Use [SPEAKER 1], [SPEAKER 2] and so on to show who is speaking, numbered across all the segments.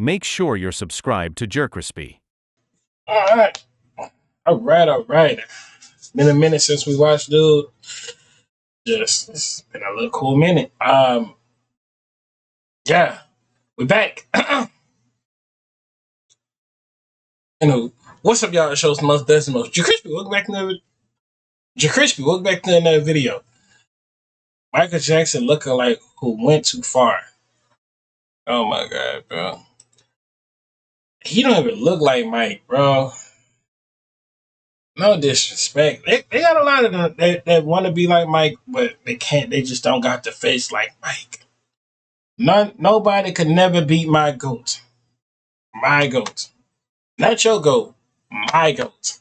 [SPEAKER 1] make sure you're subscribed to JerCrispy.
[SPEAKER 2] Alright. Alright. It's been a minute since we watched, dude. It's been a little cool minute. Yeah. We're back. What's up, y'all? It shows the most, does the most. JerCrispy, welcome back to another video. Michael Jackson looking like who went too far. Oh my god, bro. He don't even look like Mike, bro. No disrespect. They got a lot of them that want to be like Mike, but they can't. They just don't got the face like Mike. Nobody could never beat my GOAT. My GOAT. Not your GOAT. My GOAT.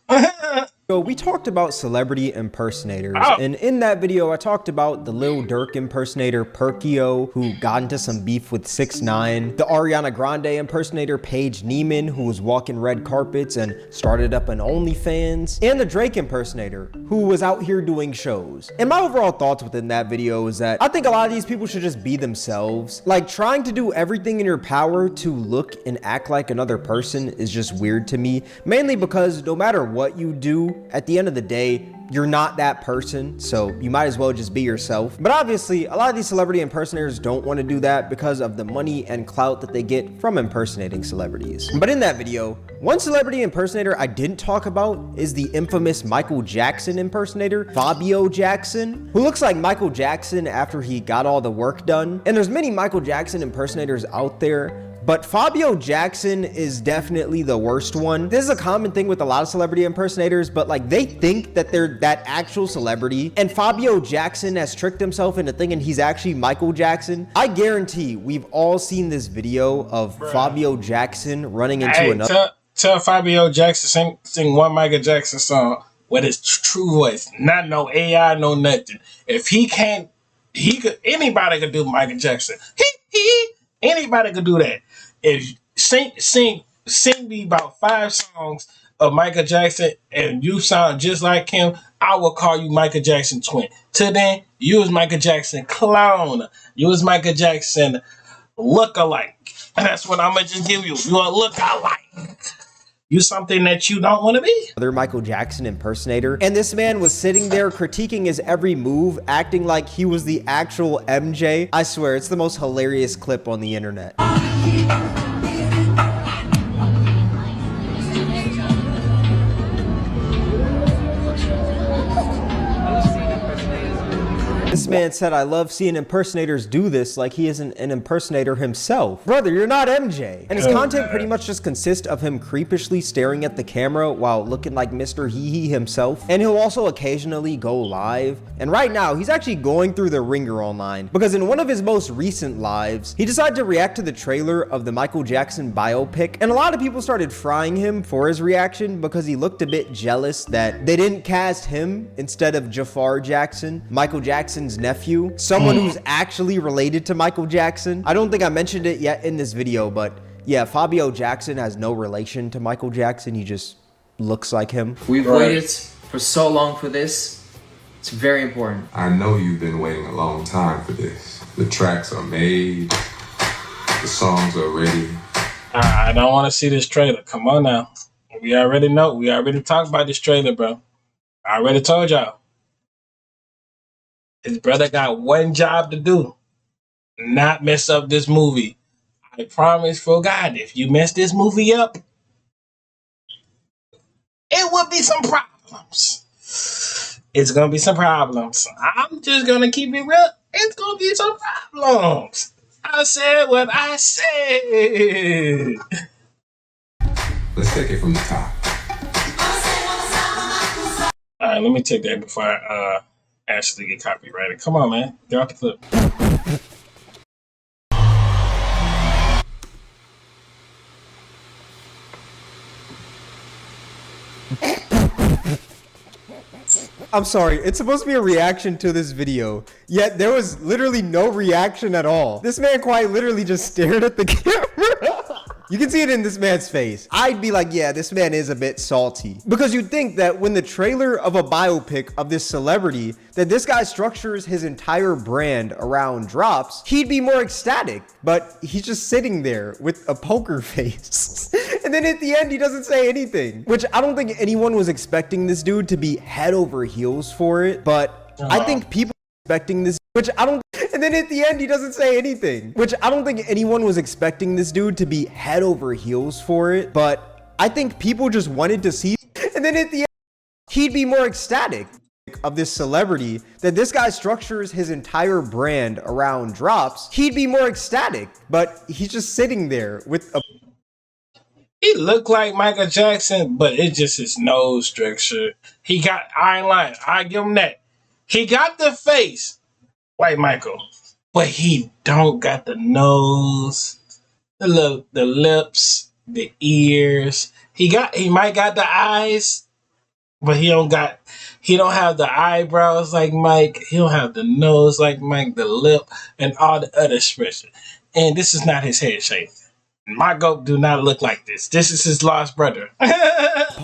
[SPEAKER 3] So we talked about celebrity impersonators, and in that video I talked about the Lil Durk impersonator Perkio, who got into some beef with 6ix9ine, the Ariana Grande impersonator Paige Neiman, who was walking red carpets and started up an OnlyFans, and the Drake impersonator, who was out here doing shows. And my overall thoughts within that video is that I think a lot of these people should just be themselves. Like, trying to do everything in your power to look and act like another person is just weird to me, mainly because no matter what you do, at the end of the day, you're not that person, so you might as well just be yourself. But obviously, a lot of these celebrity impersonators don't want to do that because of the money and clout that they get from impersonating celebrities. But in that video, one celebrity impersonator I didn't talk about is the infamous Michael Jackson impersonator, Fabio Jackson, who looks like Michael Jackson after he got all the work done. And there's many Michael Jackson impersonators out there, but Fabio Jackson is definitely the worst one. This is a common thing with a lot of celebrity impersonators, but like, they think that they're that actual celebrity, and Fabio Jackson has tricked himself into thinking he's actually Michael Jackson. I guarantee we've all seen this video of Fabio Jackson running into another.
[SPEAKER 2] Tell Fabio Jackson sing one Michael Jackson song with his true voice, not no AI, no nothing. If he can't, anybody could do Michael Jackson. Anybody could do that. If sing me about 5 songs of Michael Jackson and you sound just like him, I will call you Michael Jackson twin. Till then, you was Michael Jackson clone. You was Michael Jackson look-alike. And that's what I'm gonna just give you. You a look-alike. You something that you don't want to be.
[SPEAKER 3] Other Michael Jackson impersonator, and this man was sitting there critiquing his every move, acting like he was the actual MJ. I swear, it's the most hilarious clip on the internet. This man said, "I love seeing impersonators do this like he isn't an impersonator himself." Brother, you're not MJ. And his content pretty much just consists of him creepishly staring at the camera while looking like Mr. Hee himself. And he'll also occasionally go live. And right now, he's actually going through the ringer online, because in one of his most recent lives, he decided to react to the trailer of the Michael Jackson biopic. And a lot of people started frying him for his reaction because he looked a bit jealous that they didn't cast him instead of Jafar Jackson, Michael Jackson's nephew, someone who's actually related to Michael Jackson. I don't think I mentioned it yet in this video, but yeah, Fabio Jackson has no relation to Michael Jackson. He just looks like him.
[SPEAKER 4] We've waited for so long for this. It's very important.
[SPEAKER 5] I know you've been waiting a long time for this. The tracks are made. The songs are ready.
[SPEAKER 2] I don't want to see this trailer. Come on now. We already know. We already talked about this trailer, bro. I already told y'all. His brother got one job to do. Not mess up this movie. I promise for God, if you mess this movie up, it will be some problems. It's going to be some problems. I'm just going to keep it real. It's going to be some problems. I said what I said.
[SPEAKER 5] Let's take it from the top.
[SPEAKER 2] All right, let me take that before I actually get copyrighted. Come on, man. Get off the clip.
[SPEAKER 3] I'm sorry, it's supposed to be a reaction to this video, yet there was literally no reaction at all. This man quite literally just stared at the camera. You can see it in this man's face. I'd be like, yeah, this man is a bit salty. Because you'd think that when the trailer of a biopic of this celebrity that this guy structures his entire brand around drops, he'd be more ecstatic. But he's just sitting there with a poker face. And then at the end, he doesn't say anything. Which I don't think anyone was expecting this dude to be head over heels for it. But I think people expecting this, which I don't, and then at the end he doesn't say anything, which I don't think anyone was expecting this dude to be head over heels for it, but I think people just wanted to see, and then at the end he'd be more ecstatic of this celebrity that this guy structures his entire brand around drops, he'd be more ecstatic, but he's just sitting there with a,
[SPEAKER 2] He looked like Michael Jackson, but it's just his nose structure. He got iron line. I give him that. He got the face like Michael, but he don't got the nose, the lips, the ears. He might got the eyes, but he don't have the eyebrows like Mike. He don't have the nose like Mike, the lip, and all the other expression. And this is not his head shape. My goat do not look like this. This is his lost brother.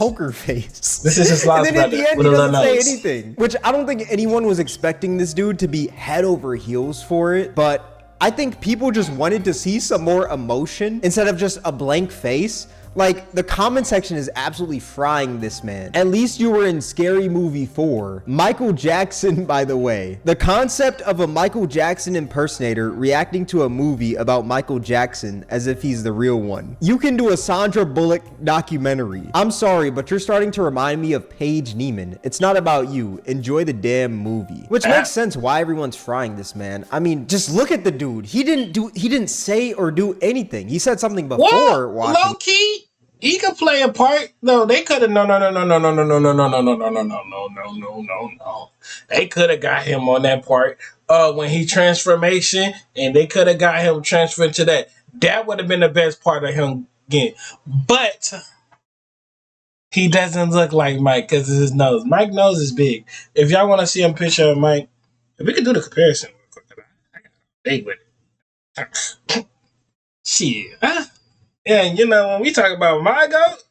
[SPEAKER 3] poker face.
[SPEAKER 2] This is his lost
[SPEAKER 3] and then
[SPEAKER 2] brother
[SPEAKER 3] at the end,
[SPEAKER 2] with
[SPEAKER 3] he
[SPEAKER 2] a little
[SPEAKER 3] doesn't say
[SPEAKER 2] nose.
[SPEAKER 3] anything, which I don't think anyone was expecting this dude to be head over heels for it, but I think people just wanted to see some more emotion instead of just a blank face. Like, the comment section is absolutely frying this man. At least you were in Scary Movie 4. Michael Jackson, by the way. The concept of a Michael Jackson impersonator reacting to a movie about Michael Jackson as if he's the real one. You can do a Sandra Bullock documentary. I'm sorry, but you're starting to remind me of Paige Neiman. It's not about you. Enjoy the damn movie. Which makes sense why everyone's frying this man. I mean, just look at the dude. He didn't say or do anything. He said something before watching.
[SPEAKER 2] Low key. He could play a part. No, they could have. No. They could have got him on that part. When he transformation, and they could have got him transferred to that. That would have been the best part of him getting. But he doesn't look like Mike because of his nose. Mike's nose is big. If y'all want to see a picture of Mike, if we could do the comparison real quick, I got big with it. Shit, huh? Yeah, you know, when we talk about my goat,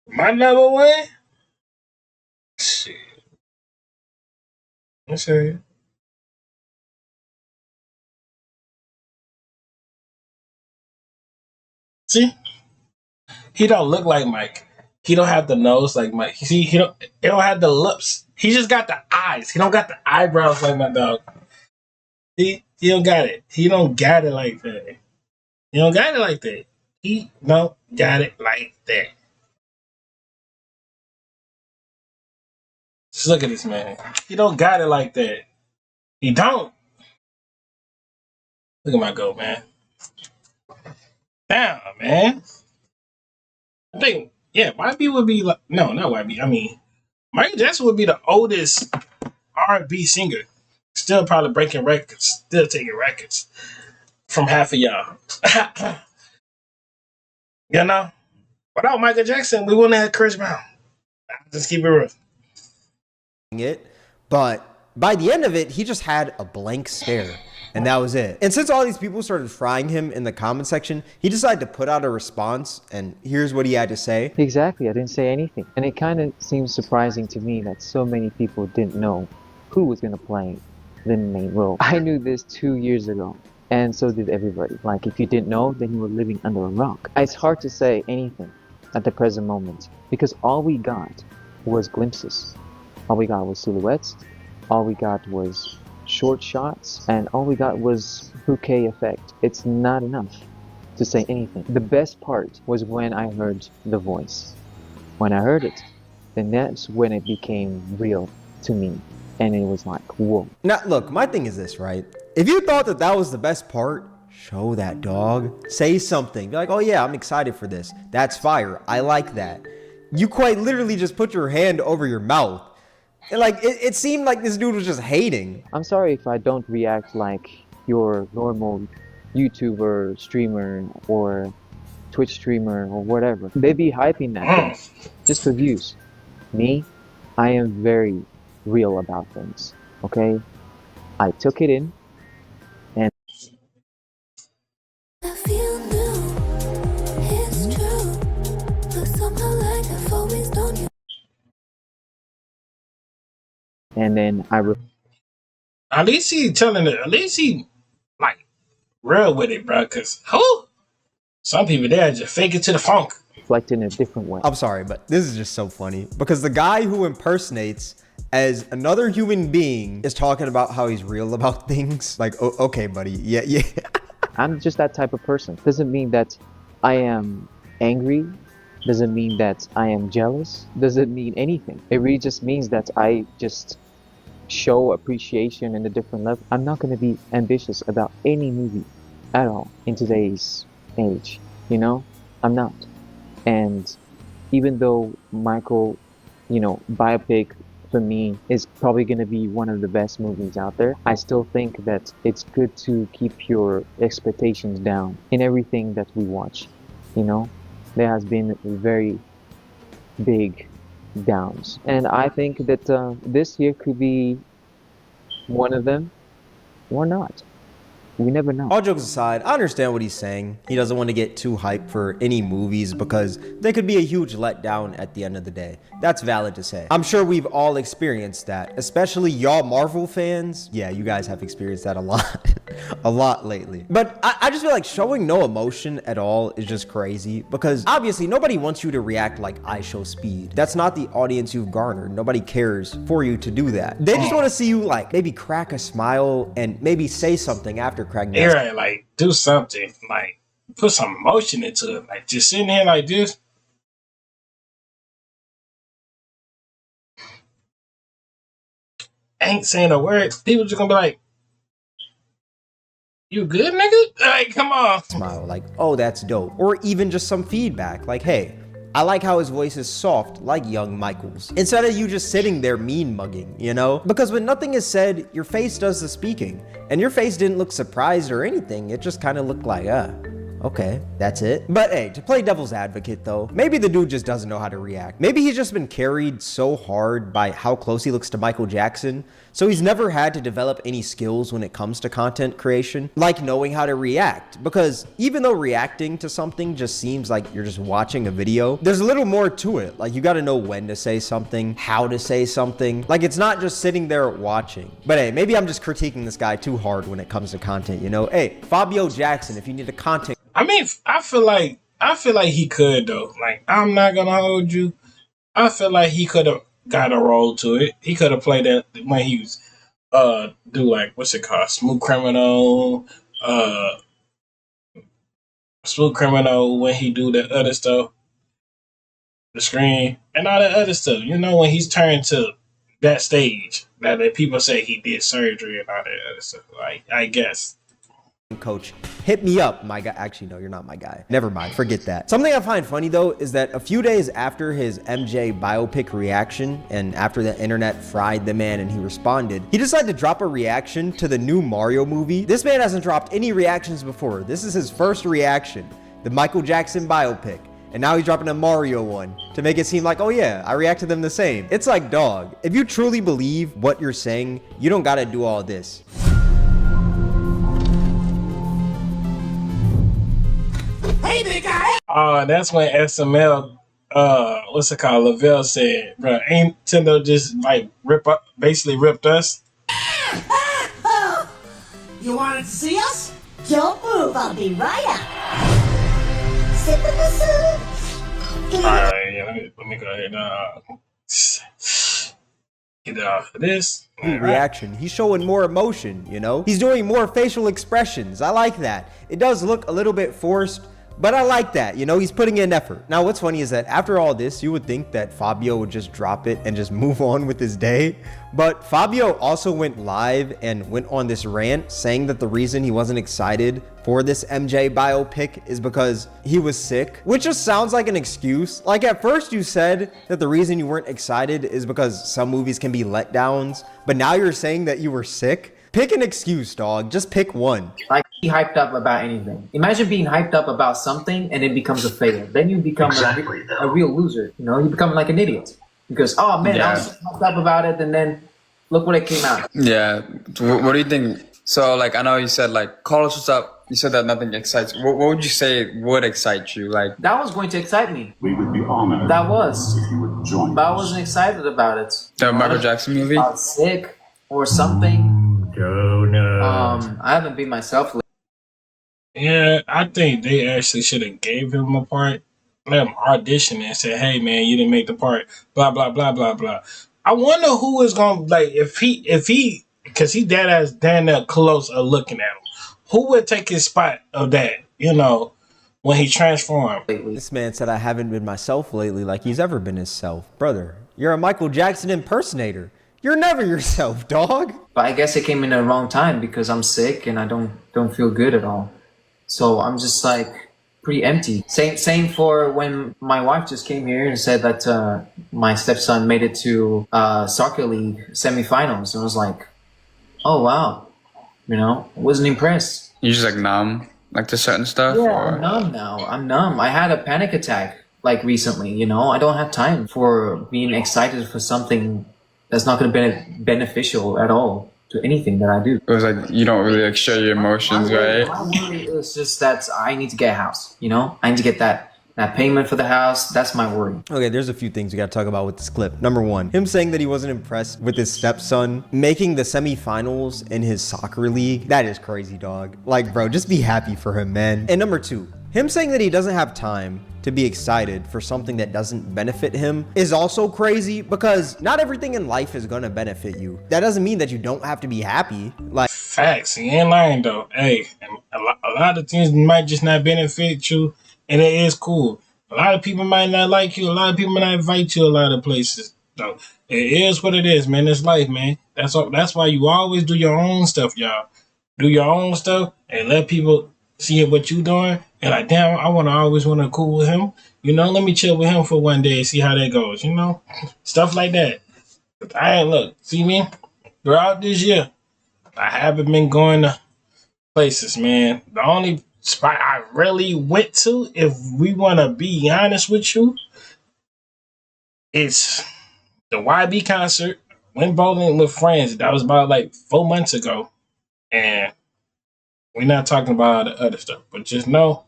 [SPEAKER 2] my number one, shit. Let's show you. See? He don't look like Mike. He don't have the nose like Mike. See, he don't have the lips. He just got the eyes. He don't got the eyebrows like my dog. He don't got it. He don't got it like that. He don't got it like that. He don't got it like that. Just look at this man. He don't got it like that. He don't. Look at my goat, man. Damn, man. I think, yeah, YB would be like, no, not YB. I mean, Michael Jackson would be the oldest R&B singer. Still probably breaking records. Still taking records from half of y'all. You know? Without Michael Jackson, we wouldn't have Chris Brown. Just keep it real.
[SPEAKER 3] But by the end of it, he just had a blank stare, and that was it. And since all these people started frying him in the comment section, he decided to put out a response, and here's what he had to say.
[SPEAKER 6] Exactly, I didn't say anything. And it kind of seems surprising to me that so many people didn't know who was going to play the main role. I knew this 2 years ago, and so did everybody. Like, if you didn't know, then you were living under a rock. It's hard to say anything at the present moment, because all we got was glimpses. All we got was silhouettes, all we got was short shots, and all we got was bouquet effect. It's not enough to say anything. The best part was when I heard the voice. When I heard it, then that's when it became real to me. And it was like, whoa.
[SPEAKER 3] Now, look, my thing is this, right? If you thought that that was the best part, show that, dog. Say something. Be like, oh yeah, I'm excited for this. That's fire. I like that. You quite literally just put your hand over your mouth. And like, it seemed like this dude was just hating.
[SPEAKER 6] I'm sorry if I don't react like your normal YouTuber, streamer, or Twitch streamer, or whatever. They be hyping that thing just for views. Me, I am very real about things, okay? I took it in, and
[SPEAKER 7] I feel new.
[SPEAKER 6] And then
[SPEAKER 2] At least he telling it. At least he like real with it, bro. Cause who? Some people there just fake it to the funk.
[SPEAKER 6] reflect in a different way.
[SPEAKER 3] I'm sorry, but this is just so funny because the guy who impersonates as another human being is talking about how he's real about things. Like, oh, okay, buddy. Yeah.
[SPEAKER 6] I'm just that type of person. Doesn't mean that I am angry. Doesn't mean that I am jealous. Doesn't mean anything. It really just means that I just show appreciation in a different level. I'm not going to be ambitious about any movie at all in today's age. You know, I'm not. And even though Michael, biopic for me is probably going to be one of the best movies out there, I still think that it's good to keep your expectations down in everything that we watch. There has been very big downs, and I think that this year could be one of them or not. We never know.
[SPEAKER 3] All jokes aside, I understand what he's saying. He doesn't want to get too hyped for any movies because they could be a huge letdown at the end of the day. That's valid to say. I'm sure we've all experienced that, especially y'all Marvel fans. Yeah, you guys have experienced that a lot. A lot lately. But I just feel like showing no emotion at all is just crazy because obviously nobody wants you to react like I show speed. That's not the audience you've garnered. Nobody cares for you to do that. They just want to see you like maybe crack a smile and maybe say something after cracking that.
[SPEAKER 2] Yeah, like do something. Like put some emotion into it. Like just sitting here like this. Ain't saying a word. People just gonna be like, you good, nigga? Like, come on.
[SPEAKER 3] Smile, like, oh, that's dope. Or even just some feedback, like, hey, I like how his voice is soft, like young Michael's. Instead of you just sitting there mean mugging, Because when nothing is said, your face does the speaking. And your face didn't look surprised or anything. It just kind of looked like, okay, that's it. But hey, to play devil's advocate though, maybe the dude just doesn't know how to react. Maybe he's just been carried so hard by how close he looks to Michael Jackson, so he's never had to develop any skills when it comes to content creation, like knowing how to react. Because even though reacting to something just seems like you're just watching a video, there's a little more to it. Like you gotta know when to say something, how to say something. Like it's not just sitting there watching. But hey, maybe I'm just critiquing this guy too hard when it comes to content, Hey, Fabio Jackson, if you need a content.
[SPEAKER 2] I mean, I feel like he could though. Like, I'm not gonna hold you. I feel like he could have got a role to it. He could have played that when he was do like what's it called? Smooth Criminal. Smooth Criminal when he do the other stuff. The Screen and all that other stuff. When he's turned to that stage that people say he did surgery and all that other stuff. Like, I guess.
[SPEAKER 3] Coach, hit me up, my guy. Actually, no, you're not my guy. Never mind, forget that. Something I find funny though is that a few days after his MJ biopic reaction and after the internet fried the man and he responded, he decided to drop a reaction to the new Mario movie. This man hasn't dropped any reactions before. This is his first reaction, the Michael Jackson biopic. And now he's dropping a Mario one to make it seem like, oh yeah, I react to them the same. It's like, dog, if you truly believe what you're saying, you don't gotta do all this.
[SPEAKER 2] That's when SML, what's it called? Lavelle said, bro, ain't Nintendo just like basically ripped us?
[SPEAKER 7] You wanted to see us? Don't move, I'll be right up. Sip of the soup.
[SPEAKER 2] Alright, yeah, let me go ahead and get it off of this.
[SPEAKER 3] Reaction. He's showing more emotion, He's doing more facial expressions. I like that. It does look a little bit forced, but I like that, he's putting in effort. Now, what's funny is that after all this, you would think that Fabio would just drop it and just move on with his day. But Fabio also went live and went on this rant saying that the reason he wasn't excited for this MJ biopic is because he was sick, which just sounds like an excuse. Like at first you said that the reason you weren't excited is because some movies can be letdowns, but now you're saying that you were sick. Pick an excuse, dog. Just pick one.
[SPEAKER 4] Like, be hyped up about anything. Imagine being hyped up about something and it becomes a fail. Then you become a real loser. You become like an idiot. Because, oh man, I was hyped up about it and then look what it came out.
[SPEAKER 8] Yeah. What do you think? So, like, I know you said, like, call us what's up. You said that nothing excites. What would you say would excite you? Like,
[SPEAKER 4] that was going to excite me.
[SPEAKER 9] We would be honored.
[SPEAKER 4] That was.
[SPEAKER 9] If you would join
[SPEAKER 4] But I
[SPEAKER 9] us.
[SPEAKER 4] wasn't excited about it.
[SPEAKER 8] The Michael Jackson movie.
[SPEAKER 4] I was sick or something. I haven't been myself.
[SPEAKER 2] Yeah, I think they actually should have gave him a part, let him audition and say, "Hey, man, you didn't make the part." Blah blah blah blah blah. I wonder who is gonna like if he because he dead ass damn near close of looking at him. Who would take his spot of that? When he transformed.
[SPEAKER 3] This man said I haven't been myself lately like he's ever been himself. Brother, you're a Michael Jackson impersonator. You're never yourself, dog.
[SPEAKER 4] But I guess it came in the wrong time because I'm sick and I don't feel good at all. So I'm just like pretty empty. Same for when my wife just came here and said that my stepson made it to soccer league semifinals. And I was like, oh wow, I wasn't impressed.
[SPEAKER 8] You just like numb, like to certain stuff.
[SPEAKER 4] Yeah,
[SPEAKER 8] or?
[SPEAKER 4] I'm numb now. I'm numb. I had a panic attack like recently. I don't have time for being excited for something that's not going to be beneficial at all to anything that I do.
[SPEAKER 8] It was like you don't really like share your emotions, right?
[SPEAKER 4] My worry is just that I need to get a house. I need to get that payment for the house. That's my worry.
[SPEAKER 3] Okay, there's a few things we gotta talk about with this clip. Number one, him saying that he wasn't impressed with his stepson making the semifinals in his soccer league. That is crazy, dog. Like, bro, just be happy for him, man. And number two, him saying that he doesn't have time to be excited for something that doesn't benefit him is also crazy because not everything in life is gonna benefit you. That doesn't mean that you don't have to be happy. Like,
[SPEAKER 2] Facts. He ain't lying though. Hey, a lot of things might just not benefit you, and it is cool. A lot of people might not like you. A lot of people might not invite you a lot of places. So it is what it is, man. It's life, man. That's all. That's why you always do your own stuff, y'all. Do your own stuff and let people see what you doing. And like, damn, I always want to cool with him. Let me chill with him for one day and see how that goes. Stuff like that. Look, see me throughout this year. I haven't been going to places, man. The only spot I really went to, if we want to be honest with you, it's the YB concert. Went bowling with friends. That was about like 4 months ago. And we're not talking about the other stuff, but just know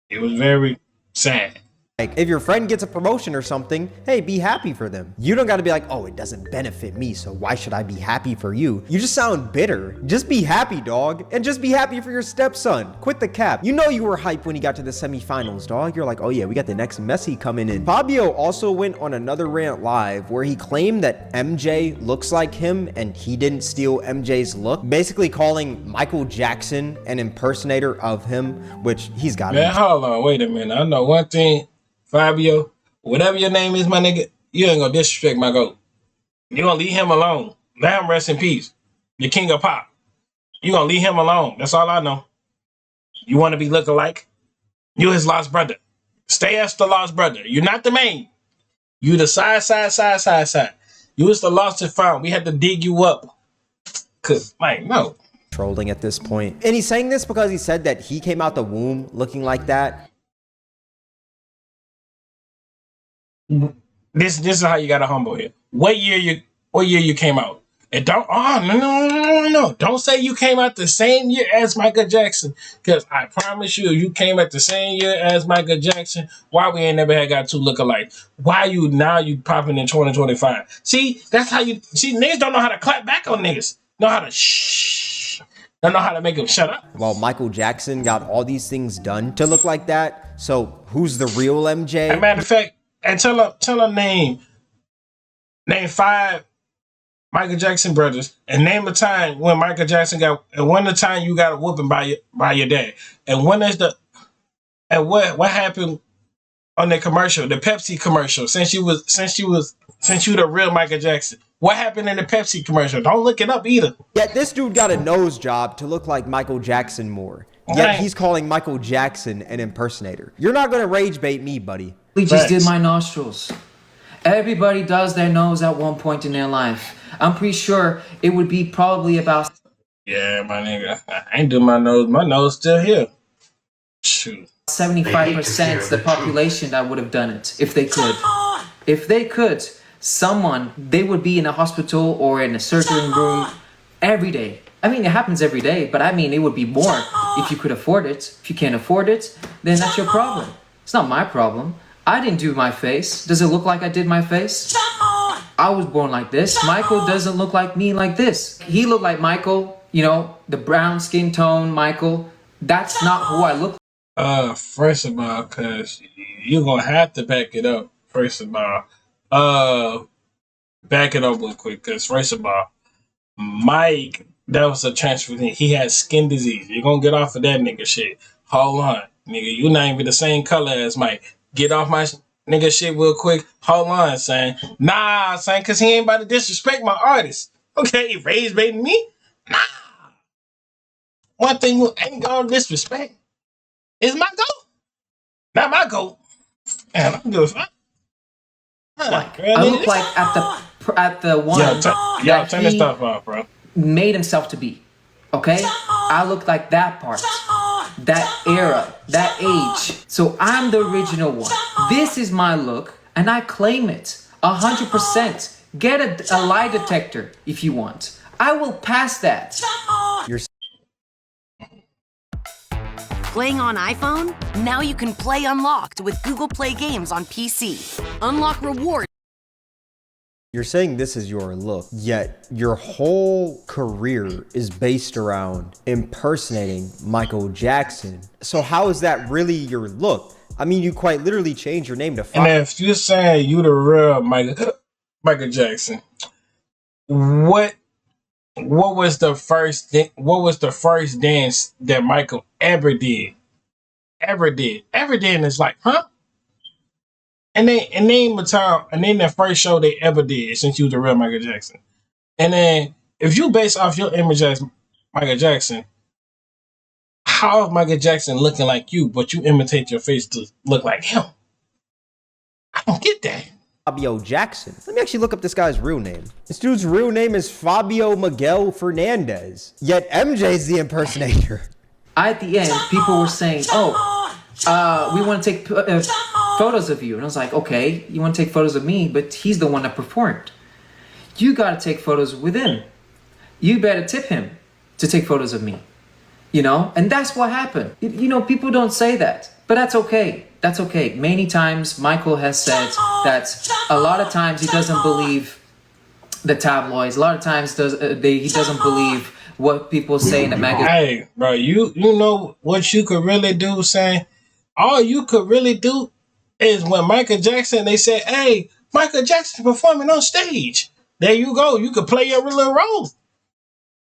[SPEAKER 2] it was very sad.
[SPEAKER 3] if your friend gets a promotion or something, hey, be happy for them. You don't gotta be like, oh, it doesn't benefit me, so why should I be happy for you? You just sound bitter. Just be happy, dog. And just be happy for your stepson. Quit the cap. You know you were hyped when he got to the semifinals, dog. You're like, oh yeah, we got the next Messi coming in. Fabio also went on another rant live where he claimed that MJ looks like him and he didn't steal MJ's look, basically calling Michael Jackson an impersonator of him, which he's got.
[SPEAKER 2] Man, hold on, wait a minute. I know one thing. Fabio, whatever your name is, my nigga, you ain't gonna disrespect my goat. You gonna leave him alone. Let him rest in peace. The king of pop. You gonna leave him alone. That's all I know. You wanna be look-alike? You his lost brother. Stay as the lost brother. You're not the main. You the side. You was the lost and found. We had to dig you up. Cause, like, no.
[SPEAKER 3] Trolling at this point. And he's saying this because he said that he came out the womb looking like that.
[SPEAKER 2] This is how you gotta humble here. What year you came out? And don't no. Don't say you came out the same year as Michael Jackson. Cause I promise you came at the same year as Michael Jackson. Why we ain't never had got two look alike? Why you popping in 2025? See, that's how you see niggas don't know how to clap back on niggas. Know how to shh. Don't know how to make them shut up.
[SPEAKER 3] Well, Michael Jackson got all these things done to look like that. So who's the real MJ?
[SPEAKER 2] As a matter of fact, and tell her name 5 Michael Jackson brothers, and name a time when Michael Jackson and when the time you got a whooping by your dad, and when is what happened on the commercial, the Pepsi commercial, since you the real Michael Jackson. What happened in the Pepsi commercial? Don't look it up either.
[SPEAKER 3] Yet this dude got a nose job to look like Michael Jackson more. Yet he's calling Michael Jackson an impersonator. You're not gonna rage bait me, buddy.
[SPEAKER 4] We just did my nostrils. Everybody does their nose at one point in their life. I'm pretty sure it would be probably about...
[SPEAKER 2] Yeah, my nigga. I ain't doing my nose. My nose still here. Shoot.
[SPEAKER 4] 75% the population that would have done it if they could. If they could, they would be in a hospital or in a surgery room every day. I mean, it happens every day, but I mean, it would be more if you could afford it. If you can't afford it, then that's your problem. It's not my problem. I didn't do my face. Does it look like I did my face? I was born like this. Michael doesn't look like me like this. He looked like Michael, you know, the brown skin tone Michael. That's not who I look
[SPEAKER 2] like. First of all, cause you're gonna have to back it up. First of all, back it up real quick. Cause first of all, Mike, that was a transfer thing. He had skin disease. You're gonna get off of that nigga shit. Hold on, nigga. You not even the same color as Mike. Get off my nigga shit real quick. Hold on, son. Nah, son, cause he ain't about to disrespect my artist. Okay, he raised baiting me? Nah. One thing you ain't gonna disrespect is my goat. Not my goat. Man, I'm good.
[SPEAKER 4] like. I look like at the one
[SPEAKER 2] yo, turn this stuff off, bro.
[SPEAKER 4] Made himself to be. Okay? I look like that part. That era, that age. So I'm the original one. This is my look, and I claim it 100%. Get a lie detector if you want. I will pass that.
[SPEAKER 3] You're
[SPEAKER 9] Playing on iPhone? Now you can play Unlocked with Google Play Games on PC. Unlock rewards.
[SPEAKER 3] You're saying this is your look, yet your whole career is based around impersonating Michael Jackson. So how is that really your look? I mean, you quite literally changed your name to
[SPEAKER 2] And if you're saying you the real Michael Jackson, what was the first dance that Michael ever did? Ever did? And it's like, huh? And name a time, and then the first show they ever did since you was the real Michael Jackson. And then if you base off your image as Michael Jackson, how is Michael Jackson looking like you, but you imitate your face to look like him? I don't get that.
[SPEAKER 3] Fabio Jackson. Let me actually look up this guy's real name. This dude's real name is Fabio Miguel Fernandez, yet MJ's the impersonator.
[SPEAKER 4] At the end, people were saying, we want to take photos of you. And I was like, okay, you want to take photos of me, but he's the one that performed. You got to take photos with him. You better tip him to take photos of me. You know? And that's what happened. You know, people don't say that, but that's okay. That's okay. Many times Michael has said that a lot of times he doesn't believe the tabloids. A lot of times he doesn't believe what people say in the magazine.
[SPEAKER 2] Hey, bro, you know what you could really do, saying all you could really do is when Michael Jackson, they said, hey, Michael Jackson performing on stage. There you go. You could play your little role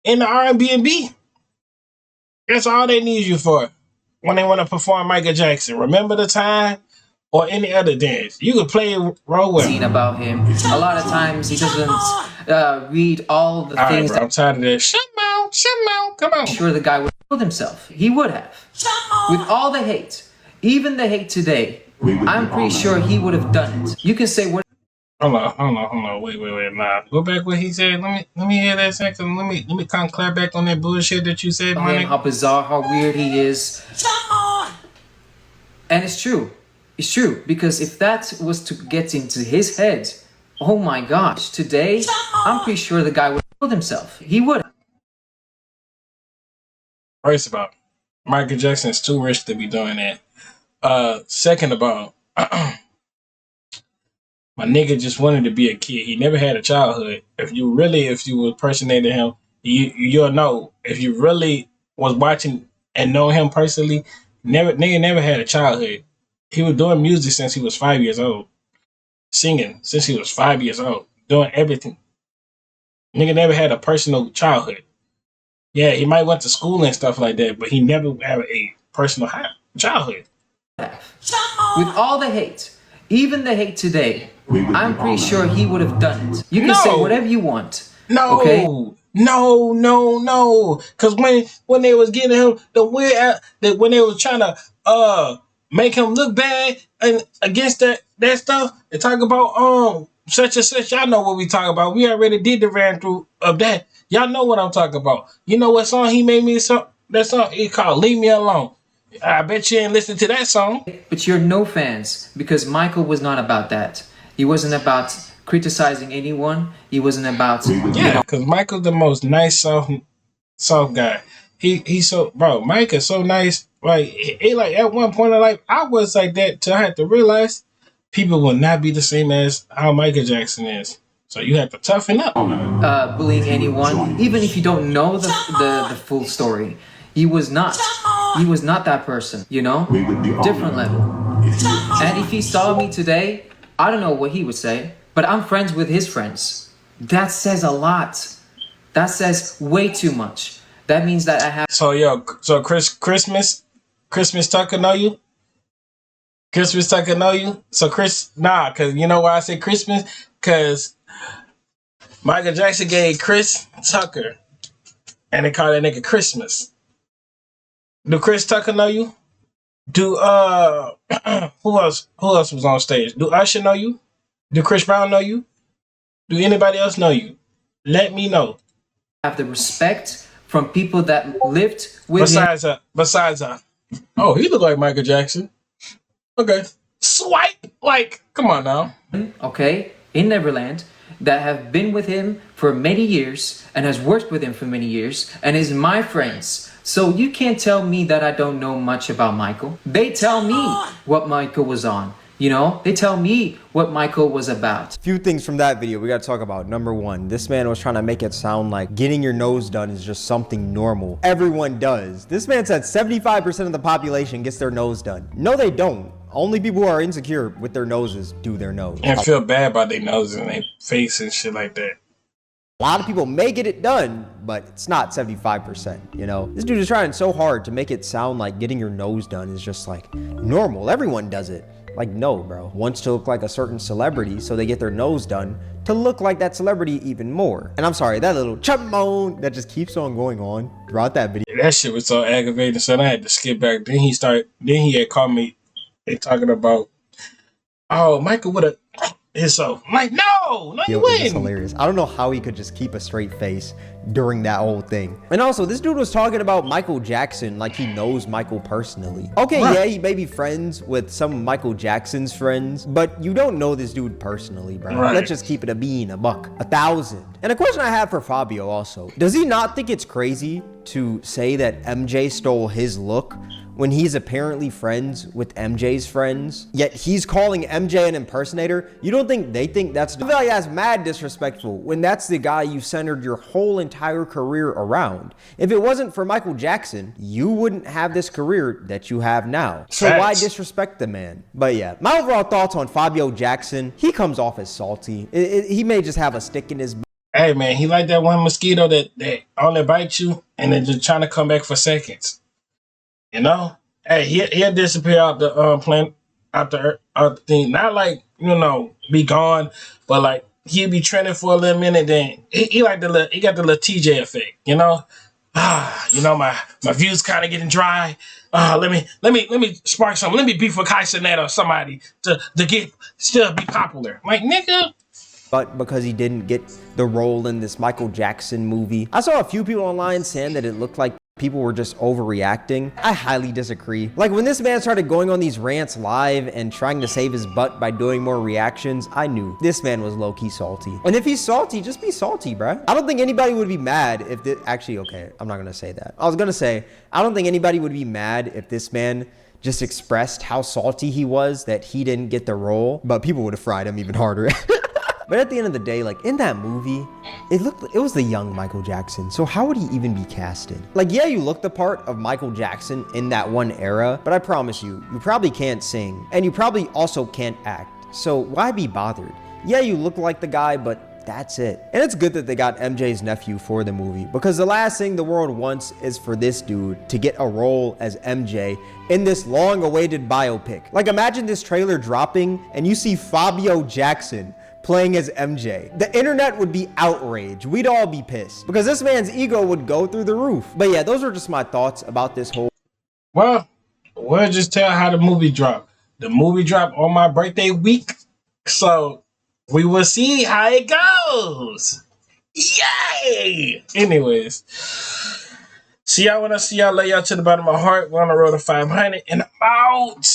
[SPEAKER 2] in the R&B. That's all they need you for when they want to perform Michael Jackson. Remember the Time or any other dance. You could play a role with him.
[SPEAKER 4] About him. A lot of times he doesn't read all the things.
[SPEAKER 2] Right, bro, I'm tired of this. Shut mouth, come on.
[SPEAKER 4] Sure, the guy would have killed himself. He would have. With all the hate, even the hate today, I'm pretty sure he would have done it. You can say what.
[SPEAKER 2] Hold on. Wait. Nah. Go back what he said. Let me hear that second. Let me kind of clap back on that bullshit that you said, man.
[SPEAKER 4] How bizarre, how weird he is. And it's true. It's true. Because if that was to get into his head, oh my gosh, today, I'm pretty sure the guy would have killed himself. He would.
[SPEAKER 2] First of all, Michael Jackson is too rich to be doing that. Second of all, my nigga just wanted to be a kid. He never had a childhood. If you impersonated him, you'll know. If you really was watching and know him personally, nigga never had a childhood. He was doing music since he was 5 years old. Singing since he was 5 years old. Doing everything. Nigga never had a personal childhood. Yeah, he might went to school and stuff like that, but he never had a personal childhood.
[SPEAKER 4] With all the hate, even the hate today, I'm pretty sure he would have done it. You can say whatever you want.
[SPEAKER 2] No. Okay? No. Because when they was getting him when they was trying to make him look bad and against that stuff, they talk about such and such. Y'all know what we talk about. We already did the ran through of that. Y'all know what I'm talking about. You know what song he made me? That song he called "Leave Me Alone." I bet you ain't listened to that song.
[SPEAKER 4] But you're no fans because Michael was not about that. He wasn't about criticizing anyone. He wasn't about
[SPEAKER 2] because Michael's the most nice soft guy. He's so Mike is so nice. Like at one point in life, I was like that till I had to realize people will not be the same as how Michael Jackson is. So you have to toughen up.
[SPEAKER 4] Bullying anyone, even if you don't know the full story. He was not that person, you know? Different level. And if he saw me today, I don't know what he would say, but I'm friends with his friends. That says a lot. That says way too much. That means that I have...
[SPEAKER 2] So Christmas Tucker know you? Christmas Tucker know you? So cause you know why I say Christmas? Cause Michael Jackson gave Chris Tucker, and they call that nigga Christmas. Do Chris Tucker know you? Do who else was on stage? Do Usher know you? Do Chris Brown know you? Do anybody else know you? Let me know.
[SPEAKER 4] Have the respect from people that lived with him.
[SPEAKER 2] Besides, oh, he look like Michael Jackson. Okay, swipe. Like, come on now.
[SPEAKER 4] Okay, in Neverland, that have been with him for many years and has worked with him for many years and is my friends. So you can't tell me that I don't know much about Michael. They tell me what Michael was on. You know, they tell me what Michael was about.
[SPEAKER 3] Few things from that video we gotta talk about. Number one, this man was trying to make it sound like getting your nose done is just something normal. Everyone does. This man said 75% of the population gets their nose done. No, they don't. Only people who are insecure with their noses do their nose.
[SPEAKER 2] And feel bad about their nose and their face and shit like that.
[SPEAKER 3] A lot of people may get it done, but it's not 75%, you know? This dude is trying so hard to make it sound like getting your nose done is just like normal. Everyone does it. Like, no, bro. Wants to look like a certain celebrity, so they get their nose done to look like that celebrity even more. And I'm sorry, that little chump moan that just keeps on going on throughout that video.
[SPEAKER 2] That shit was so aggravating, so I had to skip back. Then he had called me and talking about, oh, Michael would have his so. I'm like, no, you wouldn't.
[SPEAKER 3] It's hilarious. I don't know how he could just keep a straight face during that whole thing. And also, this dude was talking about Michael Jackson like he knows Michael personally. Okay, yeah, he may be friends with some of Michael Jackson's friends, but you don't know this dude personally, bro. Let's just keep it a bean, a buck, 1,000. And a question I have for Fabio also, does he not think it's crazy to say that MJ stole his look when he's apparently friends with MJ's friends, yet he's calling MJ an impersonator? You don't think they think that's... I feel like that's mad disrespectful when that's the guy you centered your whole entire career around. If it wasn't for Michael Jackson, you wouldn't have this career that you have now. So why disrespect the man? But yeah, my overall thoughts on Fabio Jackson, he comes off as salty. He may just have a stick in his...
[SPEAKER 2] Hey man, he like that one mosquito that only bites you and then just trying to come back for seconds. You know, hey, he'll disappear out the planet, out the thing. Not like, you know, be gone, but like he'll be trending for a little minute. Then he got the little TJ effect. You know, you know, my views kind of getting dry. Let me spark something. Let me beef with Kai Cenat or somebody to still be popular. Like, nigga.
[SPEAKER 3] But because he didn't get the role in this Michael Jackson movie, I saw a few people online saying that it looked like people were just overreacting. I highly disagree. Like, when this man started going on these rants live and trying to save his butt by doing more reactions, I knew this man was low-key salty. And if he's salty, just be salty, bruh. I don't think anybody would be mad if this... Actually, okay, I'm not gonna say that. I was gonna say, I don't think anybody would be mad if this man just expressed how salty he was that he didn't get the role, but people would have fried him even harder. But at the end of the day, like, in that movie, it was the young Michael Jackson. So how would he even be casted? Like, yeah, you look the part of Michael Jackson in that one era, but I promise you, you probably can't sing. And you probably also can't act. So why be bothered? Yeah, you look like the guy, but that's it. And it's good that they got MJ's nephew for the movie, because the last thing the world wants is for this dude to get a role as MJ in this long-awaited biopic. Like, imagine this trailer dropping and you see Fabio Jackson playing as MJ. The internet would be outraged. We'd all be pissed because this man's ego would go through the roof. But yeah, those are just my thoughts about this whole...
[SPEAKER 2] Well, we'll just tell how the movie dropped. The movie dropped on my birthday week, so we will see how it goes. Yay! Anyways, see y'all when I see y'all. Lay y'all to the bottom of my heart. We're on the road to 500 and I'm out.